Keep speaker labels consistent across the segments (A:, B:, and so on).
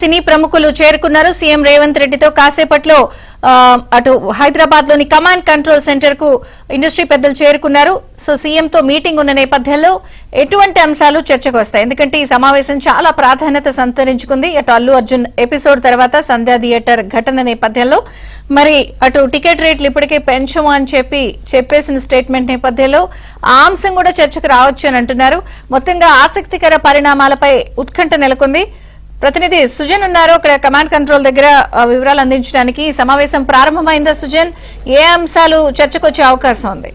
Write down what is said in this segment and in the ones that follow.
A: సినీ ప్రముఖులు చేరుకున్నారు. సీఎం రేవంత్ రెడ్డితో కాసేపట్లో అటు హైదరాబాద్ లోని కమాండ్ కంట్రోల్ సెంటర్ కు ఇండస్ట్రీ పెద్దలు చేరుకున్నారు. సో సీఎం తో మీటింగ్ ఉన్న నేపథ్యంలో ఎటువంటి అంశాలు చర్చకు వస్తాయి? ఎందుకంటే ఈ సమావేశం చాలా ప్రాధాన్యత సంతరించుకుంది. అటు అల్లు అర్జున్ ఎపిసోడ్ తర్వాత సంధ్యా థియేటర్ ఘటన నేపథ్యంలో మరి అటు టికెట్ రేట్లు ఇప్పటికే పెంచము అని చెప్పేసిన స్టేట్మెంట్ నేపథ్యంలో ఆ అంశం కూడా చర్చకు రావచ్చు అని అంటున్నారు. మొత్తంగా ఆసక్తికర పరిణామాలపై ఉత్కంఠ నెలకొంది. ప్రతినిధి సుజన్ ఉన్నారు అక్కడ కమాండ్ కంట్రోల్ దగ్గర వివరాలు అందించడానికి. సమావేశం ప్రారంభమైందా సుజన్? ఏ అంశాలు చర్చకు వచ్చే అవకాశం ఉంది?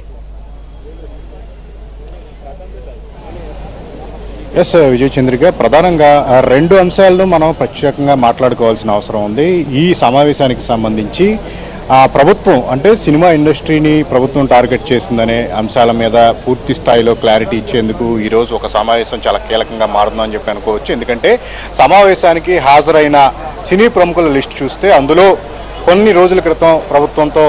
B: ఎస్ విజయ్ చంద్రిక, ప్రధానంగా రెండు అంశాలను మనం ప్రత్యేకంగా మాట్లాడుకోవాల్సిన అవసరం ఉంది. ఈ సమావేశానికి సంబంధించి ప్రభుత్వం అంటే సినిమా ఇండస్ట్రీని ప్రభుత్వం టార్గెట్ చేసిందనే అంశాల మీద పూర్తి స్థాయిలో క్లారిటీ ఇచ్చేందుకు ఈరోజు ఒక సమావేశం చాలా కీలకంగా మారుతుందని చెప్పి అనుకోవచ్చు. ఎందుకంటే సమావేశానికి హాజరైన సినీ ప్రముఖుల లిస్ట్ చూస్తే అందులో కొన్ని రోజుల క్రితం ప్రభుత్వంతో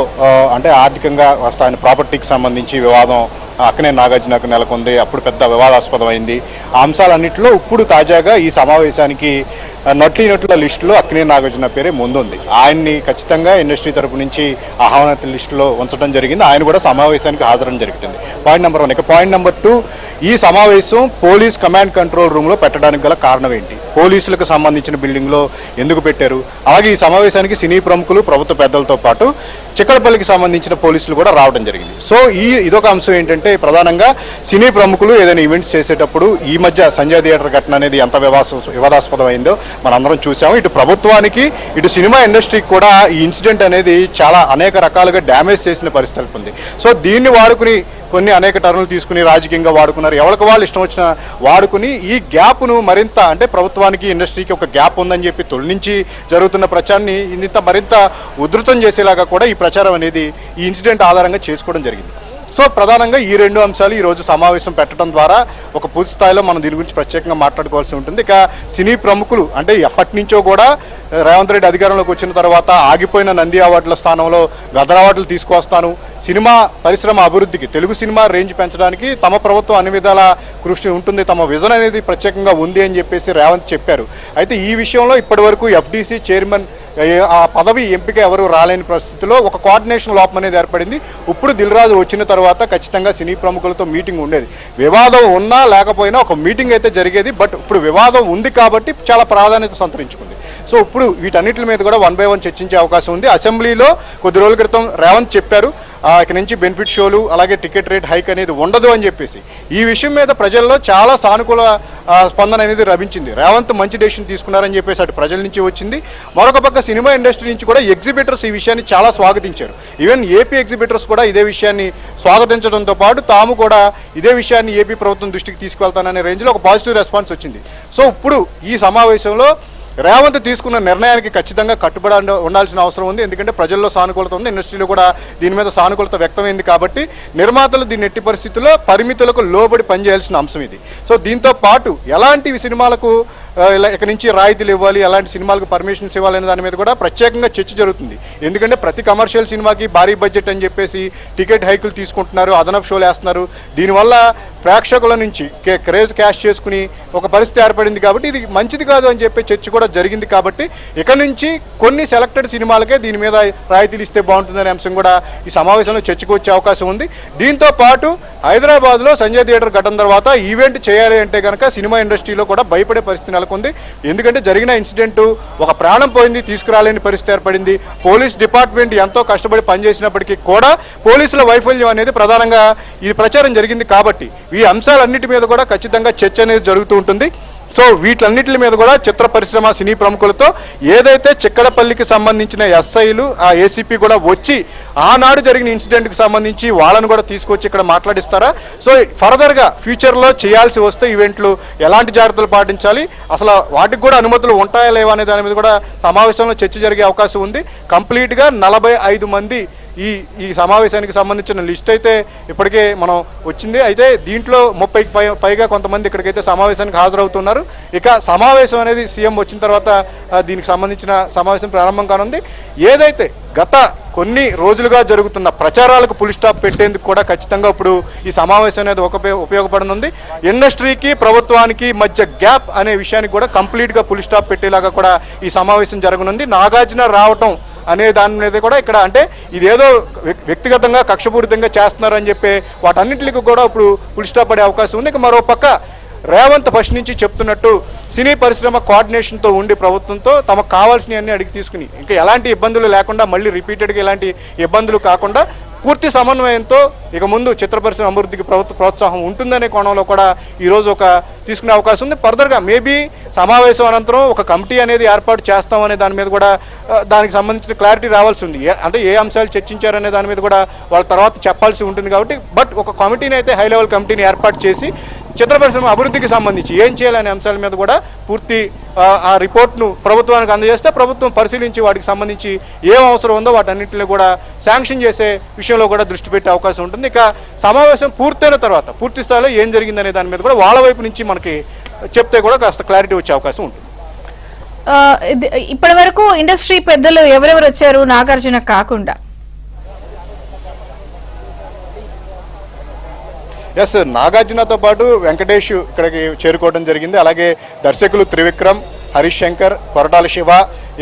B: అంటే ఆర్థికంగా వస్తాయని ప్రాపర్టీకి సంబంధించి వివాదం అక్కనే నాగార్జునకు నెలకొంది. అప్పుడు పెద్ద వివాదాస్పదమైంది. ఆ అంశాలన్నింటిలో ఇప్పుడు తాజాగా ఈ సమావేశానికి నటుల లిస్టులో అక్కినే నాగార్జున పేరే ముందుంది. ఆయన్ని ఖచ్చితంగా ఇండస్ట్రీ తరపు నుంచి ఆహ్వానితుల లిస్టులో ఉంచడం జరిగింది. ఆయన కూడా సమావేశానికి హాజరడం జరుగుతుంది. Point number 1. ఇక పాయింట్ నెంబర్ 2, ఈ సమావేశం పోలీస్ కమాండ్ కంట్రోల్ రూమ్లో పెట్టడానికి గల కారణం ఏంటి? పోలీసులకు సంబంధించిన బిల్డింగ్లో ఎందుకు పెట్టారు? అలాగే ఈ సమావేశానికి సినీ ప్రముఖులు, ప్రభుత్వ పెద్దలతో పాటు చిక్కడపల్లికి సంబంధించిన పోలీసులు కూడా రావడం జరిగింది. సో ఇదొక అంశం ఏంటంటే ప్రధానంగా సినీ ప్రముఖులు ఏదైనా ఈవెంట్స్ చేసేటప్పుడు ఈ మధ్య సంజయ్ థియేటర్ ఘటన అనేది ఎంత వివాదాస్పదమైందో మనందరం చూసాము. ఇటు ప్రభుత్వానికి ఇటు సినిమా ఇండస్ట్రీకి కూడా ఈ ఇన్సిడెంట్ అనేది చాలా అనేక రకాలుగా డ్యామేజ్ చేసిన పరిస్థితి ఉంది. సో దీన్ని వాడుకుని కొన్ని అనేక టర్నులు తీసుకుని రాజకీయంగా వాడుకున్నారు. ఎవరికి వాళ్ళు ఇష్టం వచ్చిన వాడుకుని ఈ గ్యాప్ను మరింత అంటే ప్రభుత్వానికి ఇండస్ట్రీకి ఒక గ్యాప్ ఉందని చెప్పి తొలి నుంచి జరుగుతున్న ప్రచారాన్ని ఇంత మరింత ఉధృతం చేసేలాగా కూడా ఈ ప్రచారం అనేది ఈ ఇన్సిడెంట్ ఆధారంగా చేసుకోవడం జరిగింది. సో ప్రధానంగా ఈ రెండు అంశాలు ఈరోజు సమావేశం పెట్టడం ద్వారా ఒక పూర్తి స్థాయిలో మనం దీని గురించి ప్రత్యేకంగా మాట్లాడుకోవాల్సి ఉంటుంది. ఇక సినీ ప్రముఖులు అంటే ఎప్పటి నుంచో కూడా రేవంత్ రెడ్డి అధికారంలోకి వచ్చిన తర్వాత ఆగిపోయిన నంది అవార్డుల స్థానంలో గదర్ అవార్డులు తీసుకొస్తాను, సినిమా పరిశ్రమ అభివృద్ధికి, తెలుగు సినిమా రేంజ్ పెంచడానికి తమ ప్రభుత్వం అన్ని విధాల కృషి ఉంటుంది, తమ విజన్ అనేది ప్రత్యేకంగా ఉంది అని చెప్పేసి రేవంత్ చెప్పారు. అయితే ఈ విషయంలో ఇప్పటి వరకు ఎఫ్డీసీ చైర్మన్ ఆ పదవి ఎంపిక ఎవరు రాలేని పరిస్థితిలో ఒక కోఆర్డినేషన్ లోపం అనేది ఏర్పడింది. ఇప్పుడు దిల్ రాజు వచ్చిన తర్వాత ఖచ్చితంగా సినీ ప్రముఖులతో మీటింగ్ ఉండేది. వివాదం ఉన్నా లేకపోయినా ఒక మీటింగ్ అయితే జరిగేది. బట్ ఇప్పుడు వివాదం ఉంది కాబట్టి చాలా ప్రాధాన్యత సంతరించుకుంది. సో ఇప్పుడు వీటన్నిటి మీద కూడా 1 by 1 చర్చించే అవకాశం ఉంది. అసెంబ్లీలో కొద్ది రోజుల క్రితం రేవంత్ చెప్పారు ఇక నుంచి బెనిఫిట్ షోలు అలాగే టికెట్ రేట్ హైక్ అనేది ఉండదు అని చెప్పేసి. ఈ విషయం మీద ప్రజల్లో చాలా సానుకూల స్పందన అనేది లభించింది. రేవంత్ మంచి డెసిషన్ తీసుకున్నారని చెప్పేసి అటు ప్రజల నుంచి వచ్చింది. మరొక పక్క సినిమా ఇండస్ట్రీ నుంచి కూడా ఎగ్జిబిటర్స్ ఈ విషయాన్ని చాలా స్వాగతించారు. ఈవెన్ ఏపీ ఎగ్జిబిటర్స్ కూడా ఇదే విషయాన్ని స్వాగతించడంతో పాటు తాము కూడా ఇదే విషయాన్ని ఏపీ ప్రభుత్వం దృష్టికి తీసుకెళ్తాననే రేంజ్లో ఒక పాజిటివ్ రెస్పాన్స్ వచ్చింది. సో ఇప్పుడు ఈ సమావేశంలో రేవంత్ తీసుకున్న నిర్ణయానికి ఖచ్చితంగా కట్టుబడి ఉండాల్సిన అవసరం ఉంది. ఎందుకంటే ప్రజల్లో సానుకూలత ఉంది, ఇండస్ట్రీలో కూడా దీని మీద సానుకూలత వ్యక్తమైంది. కాబట్టి నిర్మాతలు దీన్ని ఎట్టి పరిస్థితుల్లో పరిమితులకు లోబడి పనిచేయాల్సిన అంశం ఇది. సో దీంతో పాటు ఎలాంటి సినిమాలకు ఇక నుంచి రాయితీలు ఇవ్వాలి, ఎలాంటి సినిమాలకు పర్మిషన్స్ ఇవ్వాలనే దాని మీద కూడా ప్రత్యేకంగా చర్చ జరుగుతుంది. ఎందుకంటే ప్రతి కమర్షియల్ సినిమాకి భారీ బడ్జెట్ అని చెప్పేసి టికెట్ హైకులు తీసుకుంటున్నారు, అదనపు షోలు వేస్తున్నారు. దీనివల్ల ప్రేక్షకుల నుంచి క్రేజ్ క్యాష్ చేసుకుని ఒక పరిస్థితి ఏర్పడింది. కాబట్టి ఇది మంచిది కాదు అని చెప్పి చర్చ కూడా జరిగింది. కాబట్టి ఇక నుంచి కొన్ని సెలెక్టెడ్ సినిమాలకే దీని మీద రాయితీలు ఇస్తే బాగుంటుందనే అంశం కూడా ఈ సమావేశంలో చర్చకు వచ్చే అవకాశం ఉంది. దీంతో పాటు హైదరాబాద్లో సంజయ్ థియేటర్ ఘటన తర్వాత ఈవెంట్ చేయాలి అంటే కనుక సినిమా ఇండస్ట్రీలో కూడా భయపడే పరిస్థితి నెలకొంది. ఎందుకంటే జరిగిన ఇన్సిడెంట్ ఒక ప్రాణం పోయింది, తీసుకురాలేని పరిస్థితి ఏర్పడింది. పోలీస్ డిపార్ట్మెంట్ ఎంతో కష్టపడి పనిచేసినప్పటికీ కూడా పోలీసుల వైఫల్యం అనేది ప్రధానంగా ఈ ప్రచారం జరిగింది. కాబట్టి ఈ అంశాలన్నిటి మీద కూడా ఖచ్చితంగా చర్చ అనేది జరుగుతూ ఉంటుంది. సో వీటన్నిటి మీద కూడా చిత్ర పరిశ్రమ సినీ ప్రముఖులతో ఏదైతే చిక్కడపల్లికి సంబంధించిన ఎస్ఐలు ఆ ఏసీపీ కూడా వచ్చి ఆనాడు జరిగిన ఇన్సిడెంట్కి సంబంధించి వాళ్ళను కూడా తీసుకొచ్చి ఇక్కడ మాట్లాడిస్తారా? సో ఫర్దర్గా ఫ్యూచర్లో చేయాల్సి వస్తే ఈవెంట్లు ఎలాంటి జాగ్రత్తలు పాటించాలి, అసలు వాటికి కూడా అనుమతులు ఉంటాయా లేవా అనే దాని మీద కూడా సమావేశంలో చర్చ జరిగే అవకాశం ఉంది. కంప్లీట్గా 45 మంది ఈ సమావేశానికి సంబంధించిన లిస్ట్ అయితే ఇప్పటికే మనం వచ్చింది. అయితే దీంట్లో 30కి పైగా కొంతమంది ఇక్కడికైతే సమావేశానికి హాజరవుతున్నారు. ఇక సమావేశం అనేది సీఎం వచ్చిన తర్వాత దీనికి సంబంధించిన సమావేశం ప్రారంభం కానుంది. ఏదైతే గత కొన్ని రోజులుగా జరుగుతున్న ప్రచారాలకు ఫుల్ స్టాప్ పెట్టేందుకు కూడా ఖచ్చితంగా ఇప్పుడు ఈ సమావేశం అనేది ఉపయోగపడనుంది. ఇండస్ట్రీకి ప్రభుత్వానికి మధ్య గ్యాప్ అనే విషయానికి కూడా కంప్లీట్గా ఫుల్ స్టాప్ పెట్టేలాగా కూడా ఈ సమావేశం జరగనుంది. నాగార్జున రావటం అనే దాని మీద కూడా ఇక్కడ అంటే ఇదేదో వ్యక్తిగతంగా కక్షపూరితంగా చేస్తున్నారని చెప్పి వాటన్నింటికి కూడా ఇప్పుడు ఫుల్ స్టాప్ పడే అవకాశం ఉంది. ఇక మరో పక్క రేవంత్ ఫస్ట్ నుంచి చెప్తున్నట్టు సినీ పరిశ్రమ కోఆర్డినేషన్తో ఉండి ప్రభుత్వంతో తమకు కావాల్సినవన్నీ అడిగి తీసుకుని ఇంకా ఎలాంటి ఇబ్బందులు లేకుండా మళ్ళీ రిపీటెడ్గా ఎలాంటి ఇబ్బందులు కాకుండా పూర్తి సమన్వయంతో ఇక ముందు చిత్ర పరిశ్రమ అభివృద్ధికి ప్రభుత్వ ప్రోత్సాహం ఉంటుందనే కోణంలో కూడా ఈరోజు ఒక తీసుకునే అవకాశం ఉంది. ఫర్దర్గా మేబీ సమావేశం అనంతరం ఒక కమిటీ అనేది ఏర్పాటు చేస్తామనే దాని మీద కూడా దానికి సంబంధించిన క్లారిటీ రావాల్సి ఉంది. అంటే ఏ అంశాలు చర్చించారనే దాని మీద కూడా వాళ్ళ తర్వాత చెప్పాల్సి ఉంటుంది కాబట్టి బట్ ఒక కమిటీని అయితే హై లెవెల్ కమిటీని ఏర్పాటు చేసి చిత్ర పరిశ్రమ అభివృద్ధికి సంబంధించి ఏం చేయాలనే అంశాల మీద కూడా పూర్తి ఆ రిపోర్ట్ను ప్రభుత్వానికి అందజేస్తే ప్రభుత్వం పరిశీలించి వాటికి సంబంధించి ఏం అవసరం ఉందో వాటన్నింటినీ కూడా శాంక్షన్ చేసే విషయంలో కూడా దృష్టి పెట్టే అవకాశం ఉంటుంది. ఇక సమావేశం పూర్తయిన తర్వాత పూర్తి స్థాయిలో ఏం జరిగిందనే దాని మీద కూడా వాళ్ళ వైపు నుంచి మనకి చెప్తే కూడా కాస్త క్లారిటీ వచ్చే అవకాశం ఉంటుంది.
A: ఇప్పటి వరకు ఇండస్ట్రీ పెద్దలు ఎవరెవరు వచ్చారు నాగార్జున కాకుండా?
B: ఎస్, నాగార్జునతో పాటు వెంకటేష్ ఇక్కడికి చేరుకోవడం జరిగింది. అలాగే దర్శకులు త్రివిక్రమ్, హరీష్ శంకర్, కొరటాల శివ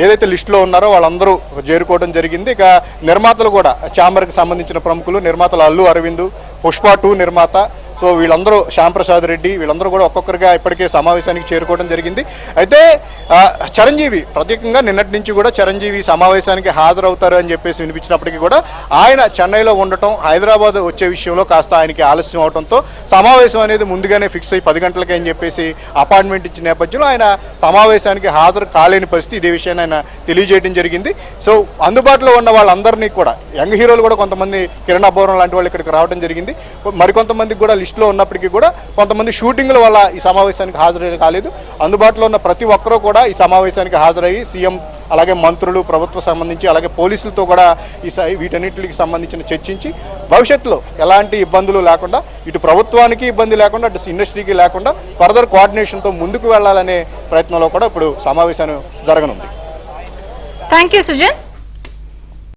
B: ఏదైతే లిస్టులో ఉన్నారో వాళ్ళందరూ చేరుకోవడం జరిగింది. ఇక నిర్మాతలు కూడా ఛాంబర్కి సంబంధించిన ప్రముఖులు నిర్మాతలు అల్లు అరవింద్, పుష్ప 2 నిర్మాత, సో వీళ్ళందరూ శ్యాంప్రసాద్ రెడ్డి వీళ్ళందరూ కూడా ఒక్కొక్కరిగా ఇప్పటికే సమావేశానికి చేరుకోవడం జరిగింది. అయితే చిరంజీవి ప్రత్యేకంగా నిన్నటి నుంచి కూడా చిరంజీవి సమావేశానికి హాజరవుతారు అని చెప్పేసి వినిపించినప్పటికీ కూడా ఆయన చెన్నైలో ఉండటం, హైదరాబాద్ వచ్చే విషయంలో కాస్త ఆయనకి ఆలస్యం అవడంతో సమావేశం అనేది ముందుగానే ఫిక్స్ అయ్యి 10 గంటలకి అని చెప్పేసి అపాయింట్మెంట్ ఇచ్చిన నేపథ్యంలో ఆయన సమావేశానికి హాజరు కాలేని పరిస్థితి. ఇదే విషయాన్ని ఆయన తెలియజేయడం జరిగింది. సో అందుబాటులో ఉన్న వాళ్ళందరినీ కూడా యంగ్ హీరోలు కూడా కొంతమంది కిరణ్ అబ్బవరం లాంటి వాళ్ళు ఇక్కడికి రావడం జరిగింది. మరికొంతమందికి కూడా లిస్టులో ఉన్నప్పటికీ కూడా కొంతమంది షూటింగ్ల వల్ల ఈ సమావేశానికి హాజరు కాలేదు. అందుబాటులో ఉన్న ప్రతి ఒక్కరూ కూడా ఈ సమావేశానికి హాజరయ్యి సీఎం అలాగే మంత్రులు ప్రభుత్వం సంబంధించి అలాగే పోలీసులతో కూడా వీటన్నిటికి సంబంధించిన చర్చించి భవిష్యత్తులో ఎలాంటి ఇబ్బందులు లేకుండా ఇటు ప్రభుత్వానికి ఇబ్బంది లేకుండా అటు ఇండస్ట్రీకి లేకుండా ఫర్దర్ కోఆర్డినేషన్తో ముందుకు వెళ్లాలనే ప్రయత్నంలో కూడా ఇప్పుడు సమావేశం జరగనుంది.
A: Thank you Sujan.